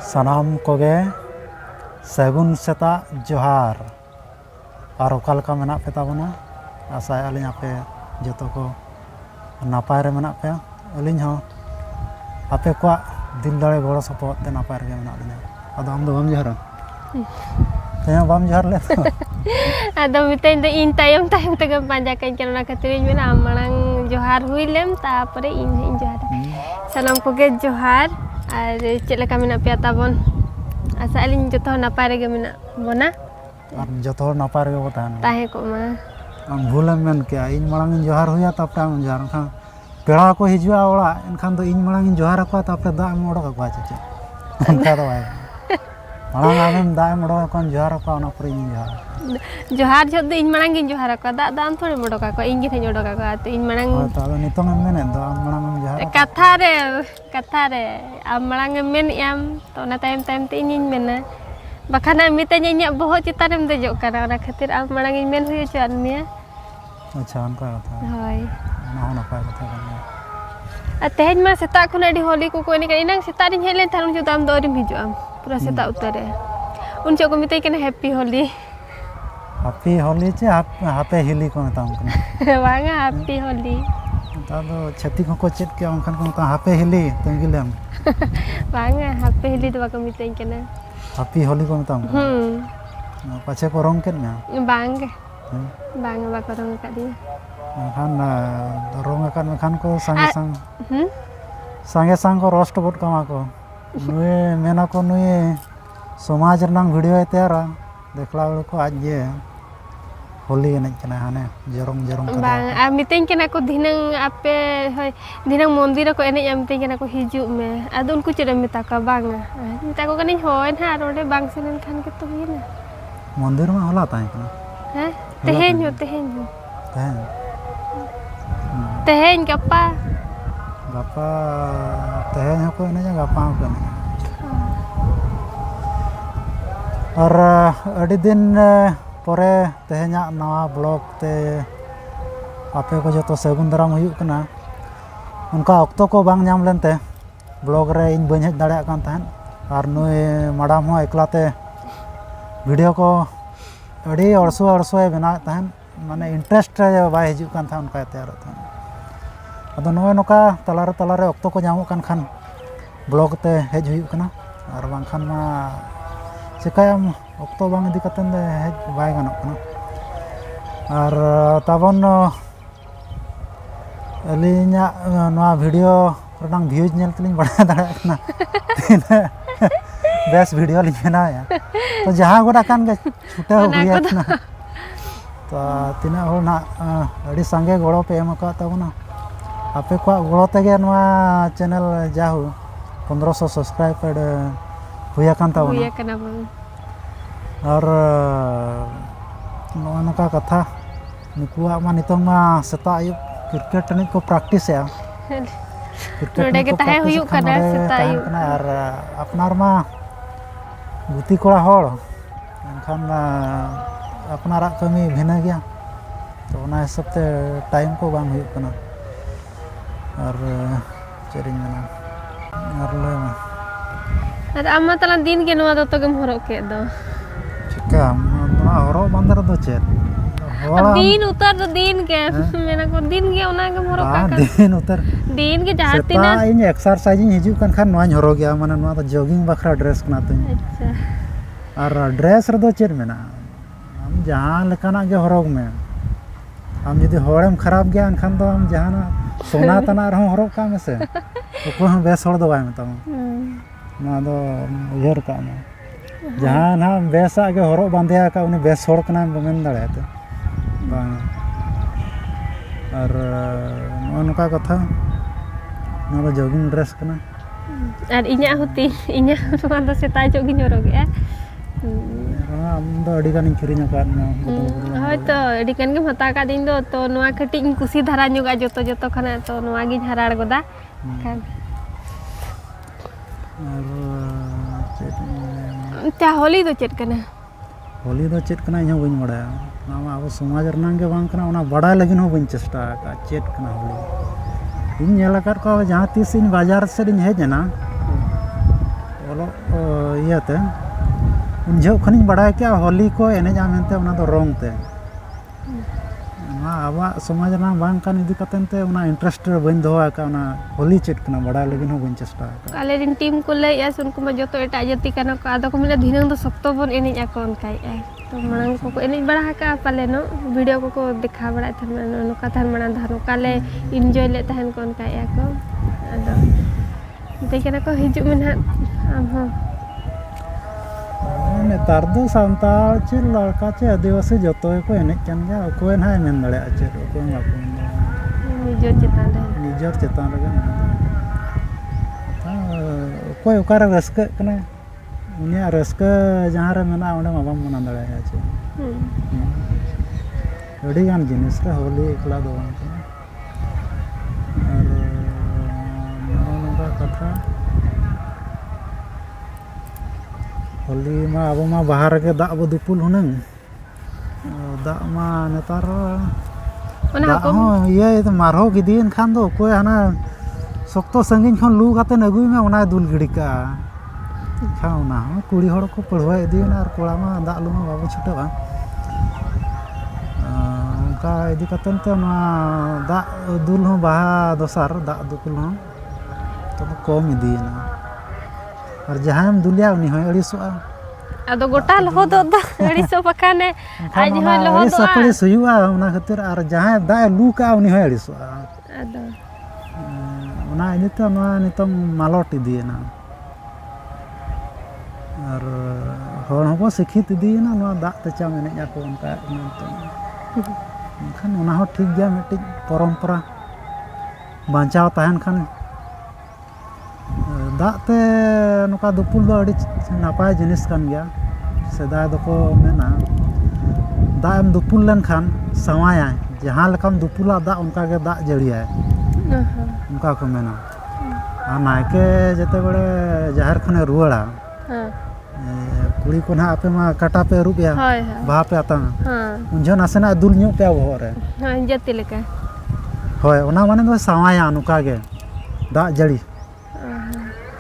सानाम कोगे सगुन सेता जोहार और ओकालका मेना पे ताबोना आशा अलिኝ आपे जतो को नापाय रे मेना पे अलिኝ हो आपे को दिल दाड़े गड़ो सपोहत ते नापाय रे मेना लिᱧा आदो आम दो बम जोहारा ते बम जोहार ले तो आदो मितें दो इन तायम तायम ते पांजा कइन के ना खातिर मेना आम मांग जोहार हुई लेम तापरे इन जोहार सानाम कोगे जोहार और चेलेका मेना पे ताबोन आशा अलिኝ जतो नापाय रे मेना बोना और जतो नापाय रे बोतान ताहे को मा आम भूलम मेन के इन मांग जोहार हुया तापरे आम जोहार खान पेड़ा को हिजुआ ओड़ा एनखान दो इन मांग जोहार को तापरे दा आम ओडो को आचे उनका दो आए मांग आम दा आम ओडो को जोहार को ना पर इन जोहार जो इन मांग इन जोहार को दा दाम थोड़े मोडो का इन गे ओडो का तो इन मांग तो नितों मेने दो आम मांग जोहार कथा रे आम मांग मेन याम तो ना टाइम टाइम ते इन मेना बखाना मितें इᱧ बहुत चितान एम देजो काना ओना खातिर आम मांग इन मेन हुई चान मिया अच्छा उनका कथा होय ना हो नपाय कथा kan तेज मा सेता खुन अडी होली को कोनी का इनांग सेता दिन हेलेन थान जो दाम दोरिम हिजुआ पूरा सेता उतरे उन जो को मिते के हैप्पी होली चे हापे हिली को मेताम कना वांगा हैप्पी होली तादो छती को चेत के उनखान को का हापे हिली तंगिलम वांगा हैप्पी होली तो बाको मिते केना हैप्पी होली को मेताम पाछे को रंग केन ना बांग बांग बाको रंग का दी खान रंग खान को संगे संग को रोस्ट गोट कमा को नुए मेना को नुए समाज रंग वीडियो तेरा देखला को आज ये होली एनज कना हाने जरम बांग आ मितें केना को दिनंग आपे होय दिनंग मंदिर को एनज मितें केना को हिजु में आदो उनको चेरे मिता का बांग मिता को कनी होय ना रोडे बांग सेन खान के तो हिना मंदिर में होला ताई कना हैं तेहेन गप्पा तेहेन को एनज गप्पा को और अड़ी दिन परे तेहेना नवा ब्लॉग ते आपे को जो सगुन दाराम हुई कना उनका अक्तो को बांग नाम लेनते ब्लॉग रे इन बन हेज दाड़ा कान तहन और नुई मैडम हो एकलाते वीडियो को अड़ी अड़सो बना तहन माने इंटरेस्ट बाय हिजु कान था उनका तैयार था अदो नोय नोका तलारे अक्तो को जामो कान खान ब्लॉग ते हेज हुई कना और बांग खान मा चिकायाम अक्तो बांग इदी कतन दे हेज बाय गानोक कना और ताबन अलिña नोआ वीडियो रनांग व्यूज नेल तलिñ बड़ा दाड़ा कना बेस वीडियो लिñ बनाया तो जहां गोडा कान गे छुटा हो गया ना तो तिना हो ना अड़ी संगे गड़ो पे एम का ताबना आपे को गड़ो तेगे नोआ चैनल जाहु 1500 सब्सक्राइबर हुया कान ताबना और नोका कथा नुकुआ मा नितों मा सेता आयु क्रिकेट एनज को प्रैक्टिस या नोडे के ताहे हुयु कना सेता आयु और अपनार मा गुती कोड़ा होड़ एनखान अपनारा कमी भिना गया तो ना हिसाब ते टाइम को बांग हुयु कना और चेरिñ मेना और ले और आमा तला दिन के नोआ दतो गम हरो के दो चिका ना हरो बंदर दो चेर दिन उतर तो दिन के मेना को दिन के ओना गम हरो का दिन उतर दिन के जाती ना इन एक्सरसाइज हिजु कान खान नोआ हरो गया माने नोआ तो जॉगिंग बखरा ड्रेस कना तो अच्छा और ड्रेस रे दो चेर मेना हम जहां लेकाना गे हरोग में हम यदि होड़म खराब गया एनखान तो हम जहां सोना तना रहो हरोग का में से तो को हम बेस होड़ दो बाय मता ना दो उयर का में जहां ना बेसा गे हरो बांधिया का उनी बेस होड़ कना मेन दाड़े तो बांग और नोका कथा ना दो जॉगिंग ड्रेस कना और इña होती इña तो सेता जो गिन हरो गया हम दो अडी गानी किरिñ का होय तो अडी कान के हता का दिन दो तो नोआ खटिङ कुसी धारा नुगा जतो खाना तो नोआ गिन हराड़ गोदा खान ता होली दो चेत कना इहो बइन बड़ा ना अब समाज रनांग के बांग कना ओना बड़ा लगिन हो बइन चेष्टा का चेत कना होली इन नेला कर को जहां तीस इन बाजार से इन हेजना olok iyate un jauh khaniñ baday kea holi ko eneja mente ona do rong te ᱟᱵᱚᱣᱟᱜ ᱥᱚᱢᱟᱡᱽ ᱨᱮᱱᱟᱜ ᱵᱟᱝ ᱠᱟᱱ ᱤᱫᱤ ᱠᱟᱛᱮᱱ ᱛᱮ ᱚᱱᱟ ᱤᱱᱴᱟᱨᱮᱥᱴ ᱵᱟᱹᱧ ᱫᱚᱦᱚ ᱟᱠᱟᱫ ᱚᱱᱟ ᱦᱳᱞᱤ ᱪᱮᱫ ᱠᱟᱱᱟ ᱵᱟᱲᱟᱭ ᱞᱟᱹᱜᱤᱫ ᱦᱚᱸ ᱵᱟᱹᱧ ᱪᱮᱥᱴᱟ ᱟᱠᱟᱫᱟ ᱟᱞᱮ ᱨᱮᱱ ᱴᱤᱢ ᱠᱚ ᱞᱟᱹᱭᱮᱜᱼᱟ ᱥᱮ ᱩᱱᱠᱩ ᱢᱟ ᱡᱚᱛᱚ ᱮᱴᱟᱜ ᱡᱟᱹᱛᱤ ᱠᱟᱱᱟ ᱠᱚ ᱟᱫᱚ ᱠᱚ ᱢᱮᱱᱟ ᱫᱷᱤᱱᱟᱹᱝ ᱫᱚ ᱥᱚᱠᱛᱚ ᱵᱚᱱ ᱮᱱᱮᱡ ᱟᱠᱚ ᱚᱱᱠᱟᱭᱮᱜᱼᱟ ᱛᱚ ᱢᱟᱲᱟᱝ ᱠᱚᱠᱚ ᱮᱱᱮᱡ ᱵᱟᱲᱟ ᱟᱠᱟᱜᱼᱟ ᱯᱟᱞᱮᱱᱚᱜ ᱵᱷᱤᱰᱤᱭᱳ ᱠᱚᱠᱚ ᱫᱮᱠᱷᱟᱣ ᱵᱟᱲᱟᱭᱮᱫ ᱛᱟᱦᱮᱱ ᱱᱚᱝᱠᱟ ᱛᱟᱦᱮᱱ ᱢᱟᱲᱟᱝ ᱫᱚ ᱱᱚᱝᱠᱟ ᱞᱮ ᱤᱱᱡᱚᱭ ᱞᱮᱫ ᱛᱟᱦᱮᱱ ᱠᱚ ᱚᱱᱠᱟᱭᱮᱜᱼᱟ ᱠᱚ ᱟᱫᱚ ᱢᱤᱛᱟᱹᱧ ᱠᱟᱱᱟ ᱠᱚ ᱦᱤᱡᱩᱜ ᱢᱮ ᱱᱟᱦᱟᱜ ᱟᱢ ᱦᱚᱸ ᱱᱮᱛᱟᱨ ᱫᱚ ᱥᱟᱱᱛᱟᱲ ᱪᱮ ᱞᱟᱲᱠᱟ ᱪᱮ ᱟᱹᱫᱤᱵᱟᱹᱥᱤ ᱡᱚᱛᱚ ᱜᱮᱠᱚ ᱮᱱᱮᱡ ᱠᱟᱱ ᱜᱮᱭᱟ ᱚᱠᱚᱭ ᱱᱟᱦᱟᱜ ᱢᱮᱱ ᱫᱟᱲᱮᱭᱟᱜᱼᱟ ᱪᱮᱫ ᱚᱠᱚᱭ ᱦᱚᱸ ᱵᱟᱠᱚ ᱢᱮᱱ ᱫᱟᱲᱮᱭᱟᱜᱼᱟ ᱱᱤᱡᱮᱨ ᱪᱮᱛᱟᱱ ᱨᱮ ᱱᱤᱡᱮᱨ ᱪᱮᱛᱟᱱ ᱨᱮᱜᱮ ᱚᱠᱚᱭ ᱚᱠᱟᱨᱮ ᱨᱟᱹᱥᱠᱟᱹᱜ ᱠᱟᱱᱟ ᱩᱱᱤᱭᱟᱜ ᱨᱟᱹᱥᱠᱟᱹ ᱡᱟᱦᱟᱸ ᱨᱮ ᱢᱮᱱᱟᱜᱼᱟ ᱚᱸᱰᱮ ᱢᱟ ᱵᱟᱢ ᱢᱟᱱᱟ ᱫᱟᱲᱮᱭᱟᱜᱼᱟ ᱪᱮ ᱟᱹᱰᱤ ᱜᱟᱱ ᱡᱤᱱᱤᱥ ᱨᱮ ᱦᱳᱞᱤ ᱮᱠᱞᱟ ᱫᱚ ᱵᱟᱝ ᱠᱟᱱᱟ ᱟᱨ ᱱᱚᱜᱼᱚ ᱱᱚᱝᱠᱟ ᱠᱟᱛᱷᱟ ᱦᱳᱞᱤ ᱢᱟ ᱟᱵᱚ ᱢᱟ ᱵᱟᱦᱟ ᱨᱮᱜᱮ ᱫᱟᱜ ᱵᱚ ᱫᱩᱯᱩᱞ ᱦᱩᱱᱟᱹᱝ ᱫᱟᱜ ᱢᱟ ᱱᱮᱛᱟᱨ ᱫᱟᱜ ᱦᱚᱸ ᱤᱭᱟᱹ ᱢᱟᱨᱦᱚ ᱜᱤᱰᱤᱭᱮᱱ ᱠᱷᱟᱱ ᱫᱚ ᱚᱠᱚᱭ ᱦᱟᱱᱟ ᱥᱚᱠᱛᱚ ᱥᱟᱺᱜᱤᱧ ᱠᱷᱚᱱ ᱞᱩ ᱠᱟᱛᱮᱫ ᱟᱹᱜᱩᱭ ᱢᱮ ᱚᱱᱟᱭ ᱫᱩᱞ ᱜᱤᱰᱤ ᱠᱟᱜᱼᱟ ᱮᱱᱠᱷᱟᱱ ᱚᱱᱟ ᱦᱚᱸ ᱠᱩᱲᱤ ᱦᱚᱲ ᱠᱚ ᱯᱟᱹᱲᱣᱟᱹ ᱤᱫᱤᱭᱮᱱᱟ ᱟᱨ ᱠᱚᱲᱟ ᱢᱟ ᱫᱟᱜ ᱞᱩ ᱢᱟ ᱵᱟᱵᱚ ᱪᱷᱩᱴᱟᱹᱜᱼᱟ ᱚᱱᱠᱟ ᱤᱫᱤ ᱠᱟᱛᱮᱱ ᱛᱮ ᱱᱚᱣᱟ ᱫᱟᱜ ᱫᱩᱞ ᱦᱚᱸ ᱵᱟᱦᱟ ᱫᱚᱥᱟᱨ ᱫᱟᱜ ᱫᱩᱯᱩᱞ ᱦᱚᱸ ᱛᱚᱵᱮ ᱠᱚᱢ ᱤᱫᱤᱭᱮᱱᱟ ᱟᱨ ᱡᱟᱦᱟᱸᱭᱮᱢ ᱫᱩᱞᱮᱭᱟ ᱩᱱᱤ ᱦᱚᱸᱭ ᱟᱹᱲᱤᱥᱚᱜᱼᱟ ᱟᱫᱚ ᱜᱚᱴᱟ ᱞᱚᱦᱚᱫᱚᱜ ᱫᱚ ᱟᱹᱲᱤᱥᱚᱜ ᱵᱟᱠᱷᱟᱱᱮ ᱟᱡ ᱦᱚᱸᱭ ᱟᱹᱲᱤᱥ ᱞᱚᱦᱚᱫᱚᱜᱼᱟ ᱟᱹᱯᱟᱹᱲᱤᱥ ᱦᱩᱭᱩᱜᱼᱟ ᱚᱱᱟ ᱠᱷᱟᱹᱛᱤᱨ ᱟᱨ ᱡᱟᱦᱟᱸᱭ ᱫᱟᱜ ᱮ ᱞᱩ ᱠᱟᱜᱼᱟ ᱩᱱᱤ ᱦᱚᱸᱭ ᱟᱹᱲᱤᱥᱚᱜᱼᱟ ᱟᱫᱚ ᱚᱱᱟ ᱤᱫᱤᱛᱮ ᱱᱚᱣᱟ ᱱᱤᱛᱚᱝ ᱢᱟᱞᱚᱴ ᱤᱫᱤᱭᱮᱱᱟ ᱟᱨ ᱦᱚᱲ ᱦᱚᱸᱠᱚ ᱥᱤᱠᱷᱤᱛ ᱤᱫᱤᱭᱮᱱᱟ ᱱᱚᱣᱟ ᱫᱟᱜ ᱛᱮᱪᱟᱢ ᱮᱱᱮᱡ ᱟᱠᱚ ᱚᱱᱠᱟᱜ ᱠᱟᱱᱟ ᱱᱤᱛᱚᱝ ᱮᱱᱠᱷᱟᱱ ᱚᱱᱟ ᱦᱚᱸ ᱴᱷᱤᱠ ᱜᱮᱭᱟ ᱢᱤᱫᱴᱤᱡ ᱯᱚᱨᱚᱢᱯᱚᱨᱟ ᱵᱟᱧᱪᱟᱣ ᱛᱟᱦᱮᱱ ᱠᱷᱟᱱ ᱫᱟᱜ ᱛᱮ ᱱᱚᱝᱠᱟ ᱫᱩᱯᱩᱞ ᱫᱚ ᱟᱹᱰᱤ ᱱᱟᱯᱟᱭ ᱡᱤᱱᱤᱥ ᱠᱟᱱ ᱜᱮᱭᱟ ᱥᱮᱫᱟᱭ ᱫᱚᱠᱚ ᱢᱮᱱᱟ ᱫᱟᱜ ᱮᱢ ᱫᱩᱯᱩᱞ ᱞᱮᱱᱠᱷᱟन ᱥᱟᱶᱟᱭᱟᱭ ᱡᱟᱦᱟᱸ ᱞᱮᱠᱟᱢ ᱫᱩᱯᱩᱞᱟ ᱫᱟᱜ ᱚᱱᱠᱟᱜᱮ ᱫᱟᱜ ᱡᱟᱹᱲᱤᱭᱟᱭ ᱚᱱᱠᱟ ᱠᱚ ᱢᱮᱱᱟ ᱟᱨ ᱱᱟᱭᱠᱮ ᱡᱮᱛᱮ ᱵᱮᱲᱮ ᱡᱟᱦᱮᱨ ᱠᱷᱚᱱᱮ ᱨᱩᱣᱟᱹᱲᱟ ᱠᱩᱲᱤ ᱠᱚ ᱱᱟᱦᱟᱜ ᱟᱯᱮ ᱢᱟ ᱠᱟᱴᱟ ᱯᱮ ᱟᱹᱨᱩᱵ ᱮᱭᱟ ᱵᱟᱦᱟ ᱯᱮ ᱟᱛᱟᱝᱟ ᱩᱱ ᱡᱚᱦᱚᱜ ᱱᱟᱥᱮᱱᱟᱜ ᱫᱩᱞ ᱧᱚᱜ ᱯᱮᱭᱟ ᱵᱚᱦᱚᱜ ᱨᱮ ᱡᱟᱹᱛᱤ ᱞᱮᱠᱟ ᱦᱳᱭ ᱚᱱᱟ ᱢᱟᱱᱮ ᱫᱚ ᱥᱟᱶᱟᱭᱟ ᱱᱚᱝᱠᱟ ᱜᱮ ᱫᱟᱜ ᱡᱟᱹᱲᱤ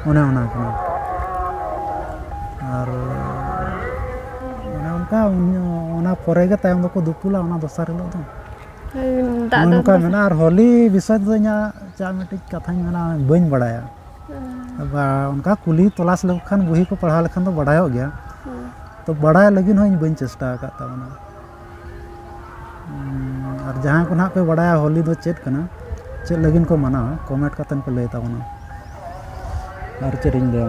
ᱚᱱᱮ ᱚᱱᱟ ᱠᱟᱱᱟ ᱟᱨ ᱚᱱᱮ ᱚᱱᱠᱟ ᱚᱱᱟ ᱯᱚᱨᱮ ᱜᱮ ᱛᱟᱭᱚᱢ ᱫᱚᱠᱚ ᱫᱩᱯᱩᱞᱟ ᱚᱱᱟ ᱫᱚᱥᱟᱨ ᱦᱤᱞᱳᱜ ᱫᱚ ᱱᱚᱝᱠᱟ ᱢᱮᱱᱟᱜᱼᱟ ᱟᱨ ᱦᱳᱞᱤ ᱵᱤᱥᱚᱭ ᱛᱮᱫᱚ ᱤᱧᱟᱹᱜ ᱪᱟ ᱢᱤᱫᱴᱤᱡ ᱠᱟᱛᱷᱟᱧ ᱢᱮᱱᱟ ᱵᱟᱹᱧ ᱵᱟᱲᱟᱭᱟ ᱚᱱᱠᱟ ᱠᱩᱞᱤ ᱛᱚᱞᱟᱥ ᱞᱮᱠᱚ ᱠᱷᱟᱱ ᱵᱩᱦᱤ ᱠᱚ ᱯᱟᱲᱦᱟᱣ ᱞᱮᱠᱷᱟᱱ ᱫᱚ ᱵᱟᱲᱟᱭᱚᱜ ᱜᱮᱭᱟ ᱛᱚ ᱵᱟᱲᱟᱭ ᱞᱟᱹᱜᱤᱫ ᱦᱚᱸ ᱤᱧ ᱵᱟᱹᱧ ᱪᱮᱥᱴᱟ ᱟᱠᱟᱫ ᱛᱟᱵᱚᱱᱟ ᱟᱨ ᱡᱟᱦᱟᱸᱭ ᱠᱚ ᱱᱟᱦᱟᱜ ᱯᱮ ᱵᱟᱲᱟᱭᱟ ᱦᱳᱞᱤ ᱫᱚ ᱪᱮᱫ ᱠᱟᱱᱟ ᱪᱮᱫ ᱞᱟᱹᱜᱤᱫ ᱠᱚ ᱢᱟᱱᱟᱣᱟ ᱠᱚᱢᱮᱱᱴ ᱠᱟᱛᱮᱱ ᱯᱮ ᱞᱟᱹᱭ ᱛᱟᱵᱚᱱᱟ ᱟᱨ ᱪᱮᱫ ᱤᱧ ᱞᱟᱹᱭᱟ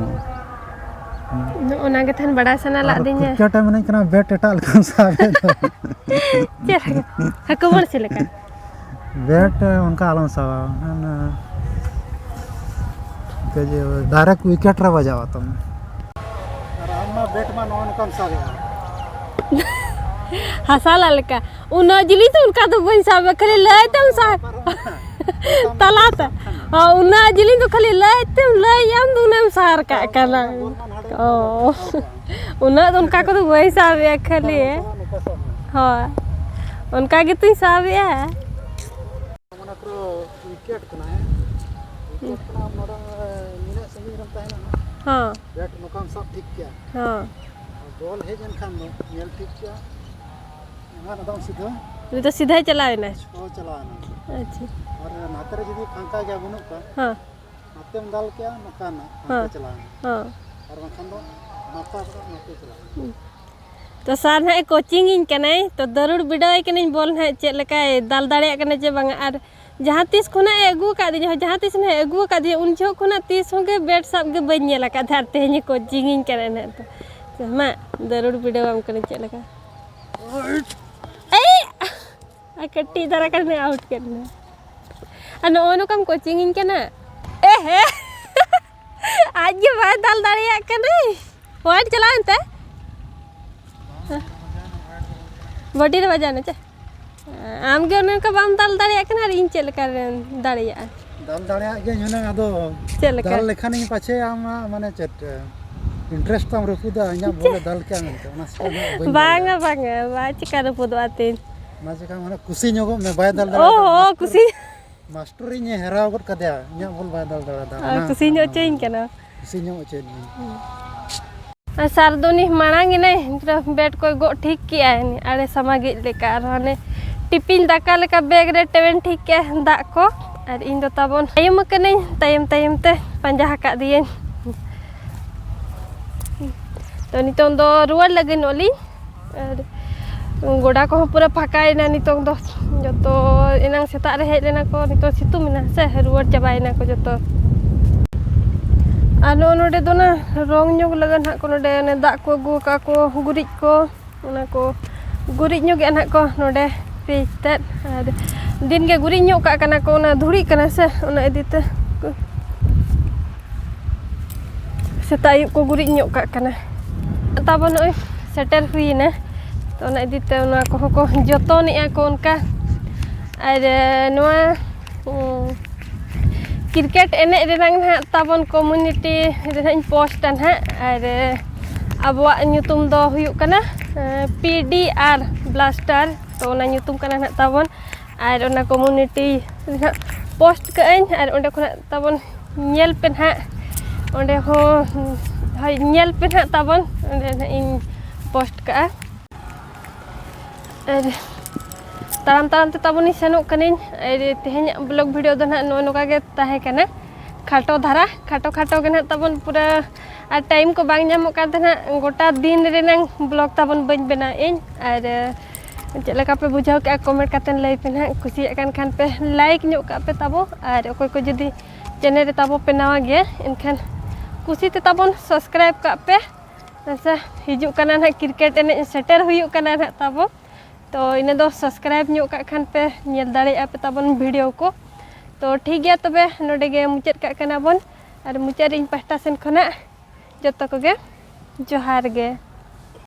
ᱚᱱᱟ ᱜᱮ ᱛᱟᱦᱮᱱ ᱵᱟᱲᱟᱭ ᱥᱟᱱᱟ ᱞᱟᱫᱤᱧᱟ ᱠᱨᱤᱠᱮᱴ ᱮᱢ ᱮᱱᱮᱡ ᱠᱟᱱᱟ ᱵᱮᱴ ᱮᱴᱟᱜ ᱞᱮᱠᱟᱢ ᱥᱟᱵᱮᱫ ᱫᱚ ᱪᱮᱫ ᱦᱟᱹᱠᱩ ᱵᱟᱹᱲᱥᱤ ᱞᱮᱠᱟ ᱵᱮᱴ ᱚᱱᱠᱟ ᱟᱞᱚᱢ ᱥᱟᱵᱟ ᱰᱟᱭᱨᱮक्ᱴ ᱩᱭᱠᱮᱴ ᱨᱮ ᱵᱟᱡᱟᱣᱟ ᱛᱟᱢ ᱟᱨ ᱟᱢ ᱢᱟ ᱵᱮᱴ ᱢᱟ ᱱᱚᱜᱼᱚ ᱱᱚᱝᱠᱟᱢ ᱥᱟᱵᱮᱫᱼᱟ ᱦᱟᱥᱟᱞᱟ ᱞᱮᱠᱟ ᱩᱱᱟᱹᱜ ᱡᱤᱞᱤᱧ ᱫᱚ ᱚᱱᱠᱟ ᱫᱚ ᱵᱟᱹᱧ ᱥᱟᱵᱟ ᱠᱷᱟᱹᱞᱤ ᱞᱟᱹᱭ ᱛᱮᱢ ᱥᱟᱵ ᱛᱟᱞᱟᱛᱮ ᱩᱱᱟᱹᱜ ᱡᱤᱞᱤᱧ ᱫᱚ ᱠᱷᱟᱹᱞᱤ ᱞᱟᱹᱭᱛᱮᱢ ᱞᱟᱹᱭᱟᱢ ᱫᱚ ᱩᱱᱟᱹᱜ ᱮᱢ ᱥᱟᱨ ᱠᱟᱜ ᱠᱟᱱᱟ ᱩᱱᱟᱹᱜ ᱫᱚ ᱚᱱᱠᱟ ᱠᱚᱫᱚ ᱵᱟᱹᱧ ᱥᱟᱵᱮᱜᱼᱟ ᱠᱷᱟᱹᱞᱤ ᱦᱳᱭ ᱚᱱᱠᱟ ᱜᱮᱛᱚᱧ ᱥᱟᱵᱮᱜᱼᱟ ᱢᱟᱱᱮ ᱯᱩᱨᱟᱹ ᱩᱭᱠᱮᱴ ᱠᱟᱱᱟ ᱩᱭᱠᱮᱴ ᱠᱟᱱᱟ ᱱᱚᱰᱮ ᱱᱤᱱᱟᱹᱜ ᱥᱟᱺᱜᱤᱧ ᱨᱮᱢ ᱛᱟᱦᱮᱱᱟ ᱵᱮᱴ ᱱᱚᱝᱠᱟᱢ ᱥᱟᱵ ᱴᱷᱤᱠ ᱠᱮᱭᱟ ᱵᱚᱞ ᱦᱮᱡ ᱮᱱᱠᱷᱟᱱ ᱫᱚ ᱧᱮᱞ ᱴᱷᱤᱠ ᱠᱮᱭᱟ ᱮᱢᱟᱱ ᱟᱫᱚᱢ ᱥᱤᱫᱷᱟᱹ ᱩᱱᱤ ᱫᱚ ᱥᱤᱫᱷᱟᱹᱭ ᱪᱟᱞᱟᱣᱮᱱᱟ ᱪᱟᱞᱟᱣᱮᱱᱟ ᱟᱪᱪᱷᱟ ᱟᱨ ᱱᱟᱛᱮ ᱨᱮ ᱡᱩᱫᱤ ᱯᱷᱟᱸᱠᱟ ᱜᱮᱭᱟ ᱵᱟᱹᱱᱩᱜ ᱠᱚᱣᱟ ᱱᱟᱛᱮᱢ ᱫᱟᱞ ᱠᱮᱜᱼᱟ ᱱᱚᱝᱠᱟ ᱱᱟᱛᱮ ᱪᱟᱞᱟᱣᱮᱱᱟ ᱟᱨ ᱵᱟᱝᱠᱷᱟᱱ ᱫᱚ ᱱᱟᱯᱟ ᱠᱟᱛᱮ ᱱᱚᱛᱮ ᱪᱟᱞᱟᱣᱮᱱᱟ तो सार ना कोचिंग इन कने तो दरुड़ बिडाई कने बोल ना चेक लेका दाल दाड़े कने जे बांगा और जहाँ तीस खुना अगू का दी जहाँ तीस ना अगू का दी उन जो खुना तीस होंगे बेट सब के बन नेला का धार तेहनी कोचिंग इन कने ना तो मा दरुड़ बिडाई हम कने चेक लेका ए आ कट्टी दरा कने आउट करना अन ओनो कम कोचिंग इन कने ए हे आज ये बात दाल दाड़े कने वाट चला अंते बॉडी रे बजाना चे आम के उनका बाम दाल दाड़े कना इन चेक लेका दाड़े दाल दाड़े के नुना आदो दाल लेखान इन पाछे आम माने चेट इंटरेस्ट तम रफुदा इना बोले दाल के आनते ओना बांगा बांगा बा चिका रफुदा आतीन ना चिका माने खुशी न्योगो में बाय दाल दाड़े ओ खुशी मास्टर इन हेराव गड कदया इना बोल बाय दाल दाड़े दा खुशी न्यो चेइन कना ᱠᱩᱥᱤ ᱧᱚᱜ ᱚᱪᱚᱭᱮᱫ ᱢᱮ सारदोनी मांग बेड को गो ठीक किया आड़े समागे लेका हाने टिफिन दाका लेका बैग रे टेवन ठीक के दा को और इन दो ताबन तायम कने तायम तायम ते पंजा हका दिए तो नितों दो रुआर लगे नोली और गोडा को पूरा फकायना नितों दो जतो एनांग सेता रे हेज लेना को नितो सितु मेना से रुआर चाबायना को जतो आनो नोडे दो ना रंग ᱧᱚᱜ लगन हा को नोडे ने दा को गु का को गुरिज को ओना को गुरिज ᱧᱚᱜ ᱜᱮ को नोडे पेजते और दिन के गुरिज ᱧᱚᱜ का कना को ना धुड़ी कना से ओना इदीते सेतायु को गुरिज ᱧᱚᱜ का कना ताबो नय सेटर हुईना तो ओना इदीते ओना को जतनेआ को उनका और नोआ क्रिकेट एने रेनांग ना ताबन कम्युनिटी रेनांग पोस्ट ना और अबवा ᱧᱩᱛᱩᱢ दो हुयुक कना PDR ब्लास्टर तो ओना ᱧᱩᱛᱩᱢ कना ना ताबन और ओना कम्युनिटी पोस्ट कएं और ओंडे खना ताबन ñेल पे ना ओंडे हो हाय ñेल पे ना ताबन ओंडे ना इन पोस्ट का और ताराम ताराम ते ताबोनी सेनोक कनिन तेहेñ ब्लॉग वीडियो दो ना नोका गे ताहे कना खाटो धारा खाटो खाटो गे ना ताबोन पूरा आ टाइम को बांग ᱧᱟᱢᱚᱜ ᱠᱟᱱ ᱛᱟᱦᱮᱱᱟ गोटा दिन रेनांग ब्लॉग ताबोन बन बना इन और चलका पे बुझाव के कमेंट कातन लई पे ना कुसिया कान खान पे लाइक ᱧᱚᱜ का पे ताबो और ओकोय को जदी चैनल रे ताबो पे नवा गे इनखान कुसी ते ताबोन सब्सक्राइब का पे ऐसा हिजु कना ना क्रिकेट एने सेटर हुयुक कना ना ताबो तो इन्हें दो सब्सक्राइब ᱧᱚᱜ का खान पे ñᱮल दाड़ेया पे ताबोन वीडियो को तो ठीक गया तबे नोडे गे मुचाद का कना बोन और मुचाद इन पास्टा सेन खना जतो को गे जोहार गे।